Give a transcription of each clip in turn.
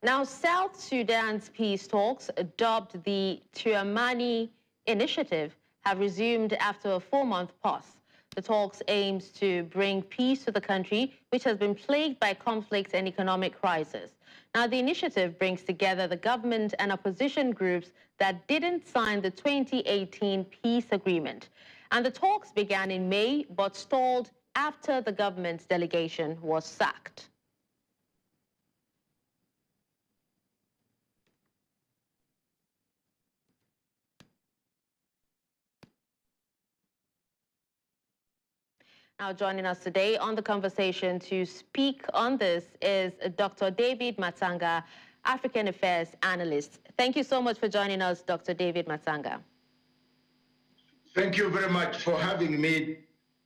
Now, South Sudan's peace talks, dubbed the Tuamani Initiative, have resumed after a 4-month pause. The talks aims to bring peace to the country, which has been plagued by conflicts and economic crisis. Now, the initiative brings together the government and opposition groups that didn't sign the 2018 peace agreement. And the talks began in May, but stalled after the government's delegation was sacked. Now joining us today on the conversation to speak on this is Dr. David Matanga, African Affairs Analyst. Thank you so much for joining us, Dr. David Matanga. Thank you very much for having me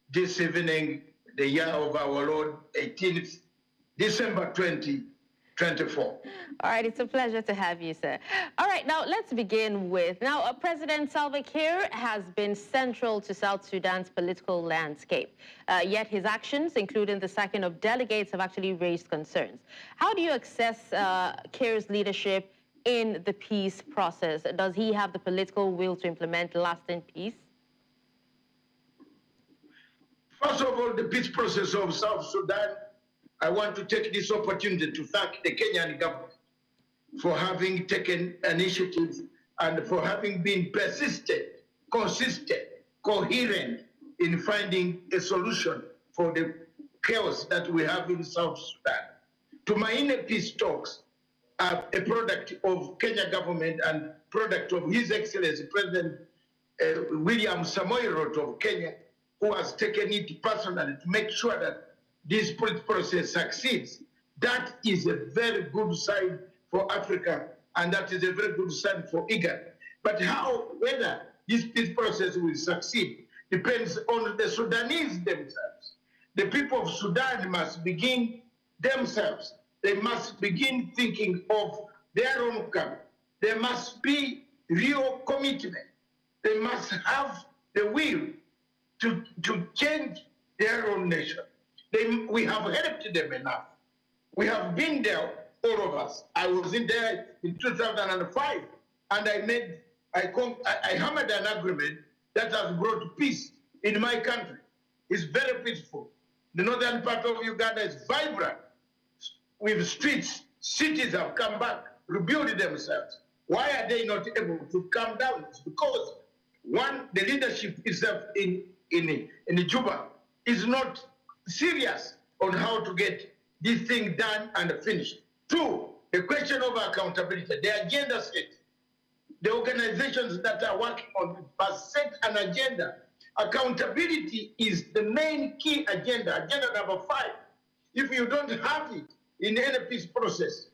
this evening, the year of our Lord, 18th December 2024. All right, it's a pleasure to have you, sir. All right, now let's begin with, President Salva Kiir has been central to South Sudan's political landscape, yet his actions, including the sacking of delegates, have actually raised concerns. How do you assess Kiir's leadership in the peace process? Does he have the political will to implement lasting peace? First of all, the peace process of South Sudan, I want to take this opportunity to thank the Kenyan government for having taken initiative and for having been persistent, consistent, coherent in finding a solution for the chaos that we have in South Sudan. Tumaini peace talks are a product of Kenya government and product of His Excellency President William Samoei Ruto of Kenya, who has taken it personally to make sure that this peace process succeeds. That is a very good sign for Africa, and that is a very good sign for IGAD. But whether this peace process will succeed depends on the Sudanese themselves. The people of Sudan must begin themselves. They must begin thinking of their own country. There must be real commitment. They must have the will to change their own nation. We have helped them enough. We have been there, all of us. I was in there in 2005, and I hammered an agreement that has brought peace in my country. It's very peaceful. The northern part of Uganda is vibrant with streets. Cities have come back, rebuilt themselves. Why are they not able to come down? It's because, one, the leadership itself in Juba is not serious on how to get this thing done and finished. Two, the question of accountability, the agenda set. The organizations that are working on it must set an agenda. Accountability is the main key agenda, agenda number 5. If you don't have it in any peace process,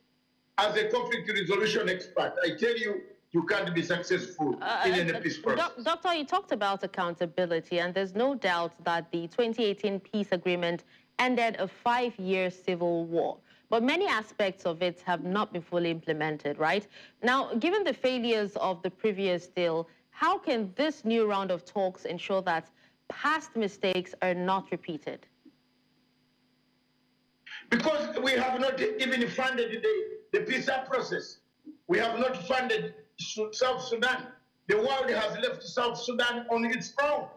as a conflict resolution expert, I tell you, you can't be successful in any peace process. Doctor, you talked about accountability, and there's no doubt that the 2018 peace agreement ended a 5-year civil war. But many aspects of it have not been fully implemented, right? Now, given the failures of the previous deal, how can this new round of talks ensure that past mistakes are not repeated? Because we have not even funded the peace process. We have not funded South Sudan. The world has left South Sudan on its own.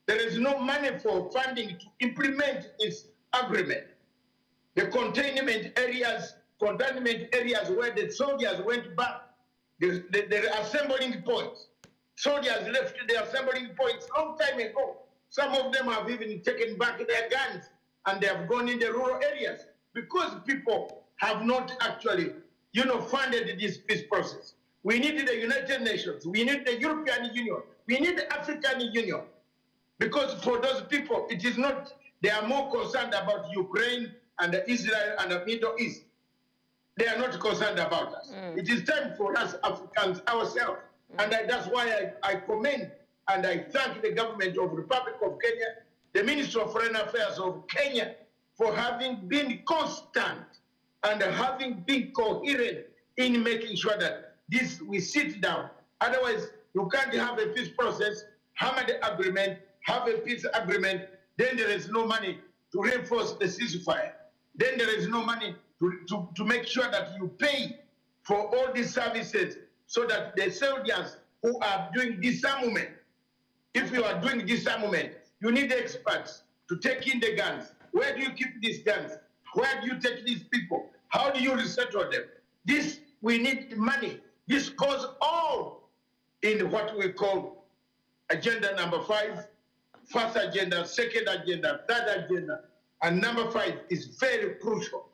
There is no money for funding to implement its agreement. The containment areas where the soldiers went back, the assembling points. Soldiers left the assembling points long time ago. Some of them have even taken back their guns and they have gone in the rural areas because people have not actually, funded this peace process. We need the United Nations. We need the European Union. We need the African Union. Because for those people, it is not, they are more concerned about Ukraine and Israel and the Middle East. They are not concerned about us. It is time for us Africans ourselves. And that's why I commend and I thank the government of the Republic of Kenya, the Minister of Foreign Affairs of Kenya, for having been constant and having been coherent in making sure that we sit down. Otherwise, you can't have a peace process, hammer the agreement, have a peace agreement, then there is no money to reinforce the ceasefire. Then there is no money to make sure that you pay for all these services so that the soldiers who are doing disarmament, if you are doing disarmament, you need experts to take in the guns. Where do you keep these guns? Where do you take these people? How do you resettle them? This, we need money. This goes all in what we call agenda number 5, first agenda, second agenda, third agenda, and number 5 is very crucial.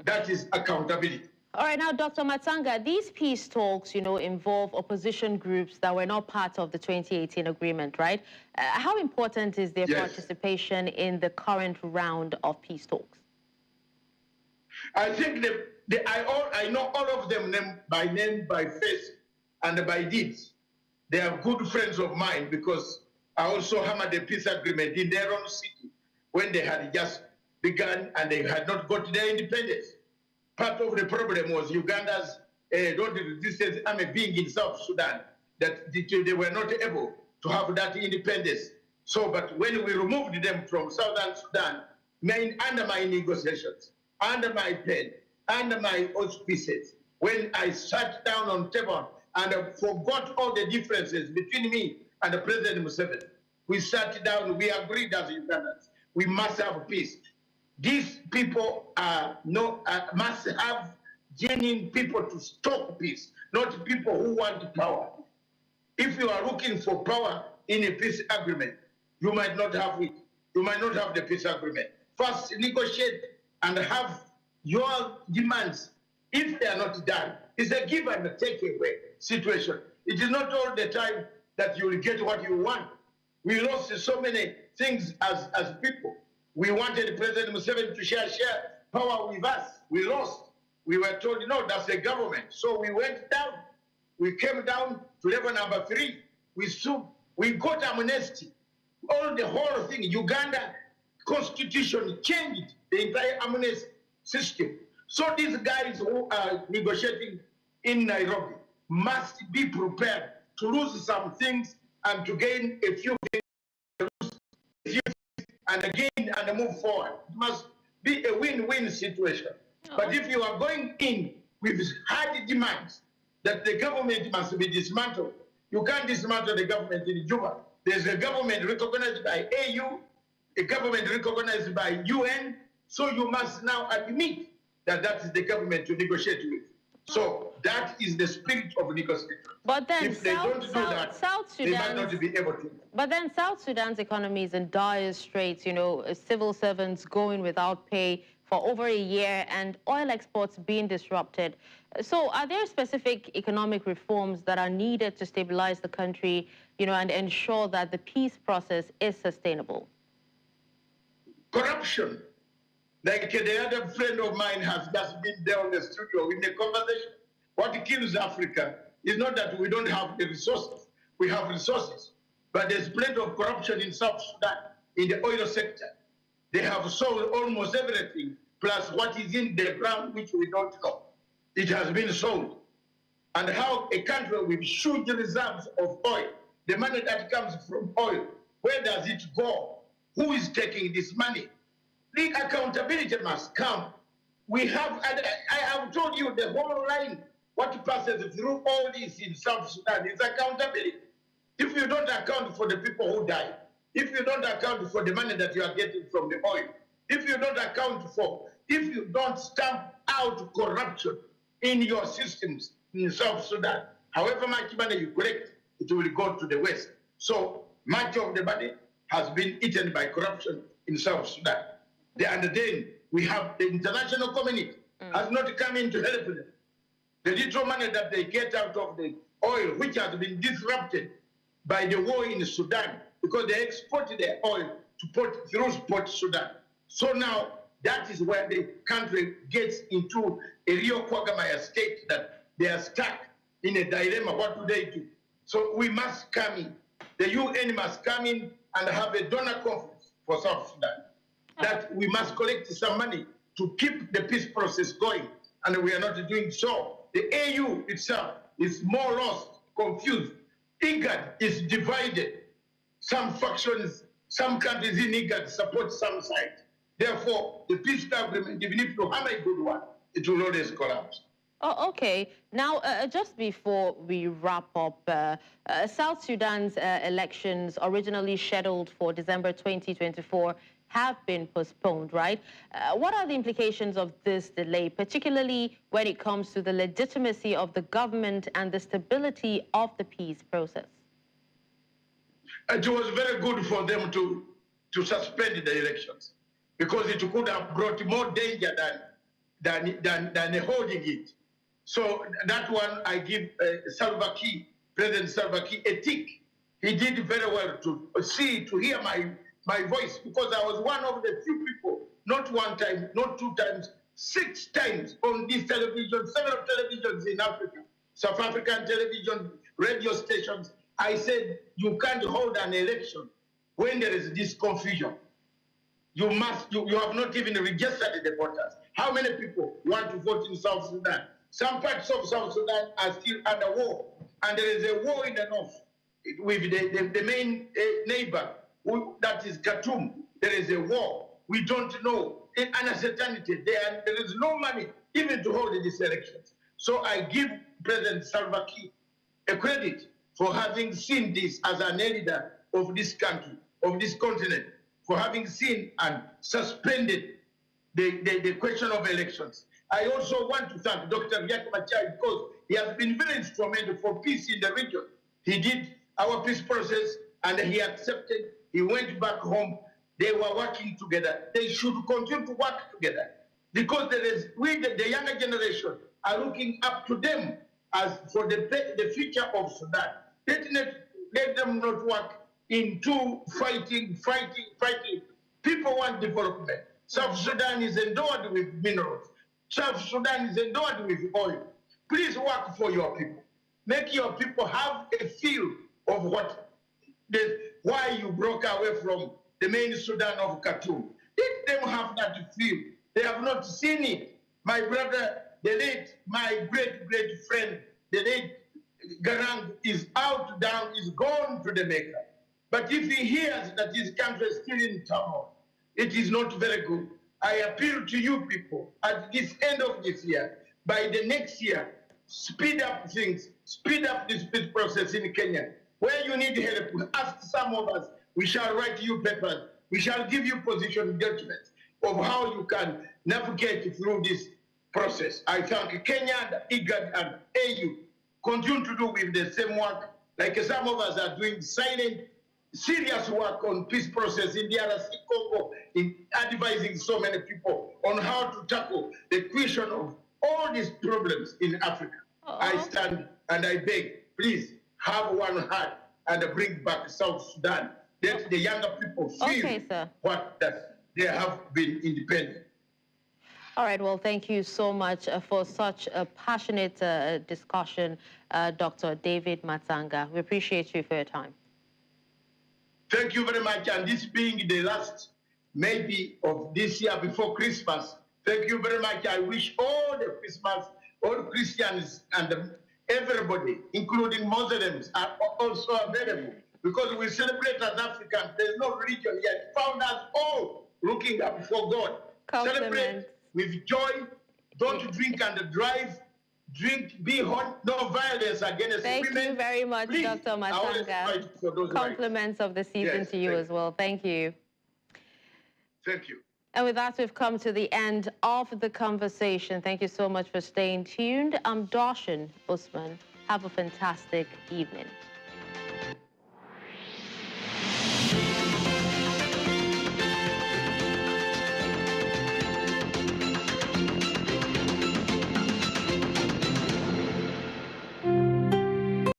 That is accountability. All right, now, Dr. Matsanga, these peace talks, involve opposition groups that were not part of the 2018 agreement, right? How important is their participation in the current round of peace talks? I think I know all of them name, by face, and by deeds. They are good friends of mine because I also hammered the peace agreement in their own city when they had just begun and they had not got their independence. Part of the problem was Uganda's road resistance army being in South Sudan, that they were not able to have that independence. So, but when we removed them from Southern Sudan, under my negotiations, under my pen, under my auspices, when I sat down on table and forgot all the differences between me and the President Museveni, we sat down, we agreed as Ugandans, we must have peace. These people must have genuine people to stock peace, not people who want power. If you are looking for power in a peace agreement, you might not have it. You might not have the peace agreement. First, negotiate and have your demands. If they are not done, it's a give and take away situation. It is not all the time that you will get what you want. We lost so many things as people. We wanted President Museveni to share power with us. We lost. We were told, no, that's the government. So we went down. We came down to level number 3. We got amnesty. The whole thing, Uganda constitution changed the entire amnesty system. So these guys who are negotiating in Nairobi must be prepared to lose some things and to gain a few things, and again and move forward. It must be a win-win situation. But if you are going in with hard demands that the government must be dismantled, you can't dismantle the government in Juba. There's a government recognized by AU, a government recognized by UN, so you must now admit that that is the government to negotiate with. So that is the spirit of negotiation. But then if they don't do that, they might not be able to. But then South Sudan's economy is in dire straits, civil servants going without pay for over a year and oil exports being disrupted. So are there specific economic reforms that are needed to stabilize the country, and ensure that the peace process is sustainable? Corruption. Like the other friend of mine has just been there on the studio in the conversation. What kills Africa is not that we don't have the resources. We have resources. But there's plenty of corruption in South Sudan, in the oil sector. They have sold almost everything, plus what is in the ground, which we don't know. It has been sold. And how a country with huge reserves of oil, the money that comes from oil, where does it go? Who is taking this money? The accountability must come. I have told you the whole line, what passes through all this in South Sudan is accountability. If you don't account for the people who die, if you don't account for the money that you are getting from the oil, if you don't stamp out corruption in your systems in South Sudan, however much money you collect, it will go to the West. So much of the money has been eaten by corruption in South Sudan. And then we have the international community has not come in to help them. The little money that they get out of the oil, which has been disrupted by the war in Sudan, because they export their oil through Port Sudan. So now that is where the country gets into a real quagmire state that they are stuck in a dilemma. What do they do? So we must come in. The UN must come in and have a donor conference for South Sudan. That we must collect some money to keep the peace process going, and we are not doing so. The AU itself is more lost, confused. IGAD is divided. Some factions, some countries in IGAD support some side. Therefore, the peace agreement, even if you have a good one, it will always collapse. Oh, okay. Now, just before we wrap up, South Sudan's elections, originally scheduled for December 2024, have been postponed, right? What are the implications of this delay, particularly when it comes to the legitimacy of the government and the stability of the peace process? It was very good for them to suspend the elections, because it could have brought more danger than holding it. So that one, I give President Salva Kiir a tick. He did very well to hear my voice, because I was one of the few people, not one time, not two times, 6 times on this television, several televisions in Africa, South African television, radio stations. I said, you can't hold an election when there is this confusion. You have not even registered the voters. How many people want to vote in South Sudan? Some parts of South Sudan are still under war, and there is a war in the north with the main neighbor, that is Khartoum. There is a war. We don't know. In uncertainty, there is no money even to hold these elections. So I give President Salva Kiir a credit for having seen this as an leader of this country, of this continent, for having seen and suspended the question of elections. I also want to thank Dr. Riek Machar, because he has been very instrumental for peace in the region. He did our peace process and he accepted. He went back home. They were working together. They should continue to work together, because the younger generation are looking up to them as for the future of Sudan. Let them not work into fighting. People want development. South Sudan is endowed with minerals. South Sudan is endowed with oil. Please work for your people. Make your people have a feel of why you broke away from the main Sudan of Khartoum. Let them have that feel. They have not seen it. My brother, the late, my great friend, the late Garang is out, down, is gone to the Maker. But if he hears that his country is still in turmoil, it is not very good. I appeal to you people at this end of this year, by the next year, speed up things, speed up this peace process in Kenya. Where you need help, ask some of us. We shall write you papers. We shall give you position judgments of how you can navigate through this process. I thank Kenya and IGAD and AU. Continue to do with the same work, like some of us are doing silent, serious work on peace process in DRC Congo, in advising so many people on how to tackle the question of all these problems in Africa. I stand and I beg, please have one heart and bring back South Sudan. Let the younger people feel that they have been independent. All right, well, thank you so much for such a passionate discussion, Dr. David Matanga. We appreciate you for your time. Thank you very much. And this being the last, maybe, of this year before Christmas, thank you very much. I wish all the Christmas, all Christians and everybody, including Muslims, are also available, because we celebrate as Africans. There's no religion yet. Found us all looking up for God. Celebrate with joy. Don't drink and drive. Drink, be hot, no violence against women. Thank you very much, please, Dr. Matanga. Compliments of the season to you as well. Thank you. Thank you. And with that, we've come to the end of the conversation. Thank you so much for staying tuned. I'm Darshan Usman. Have a fantastic evening.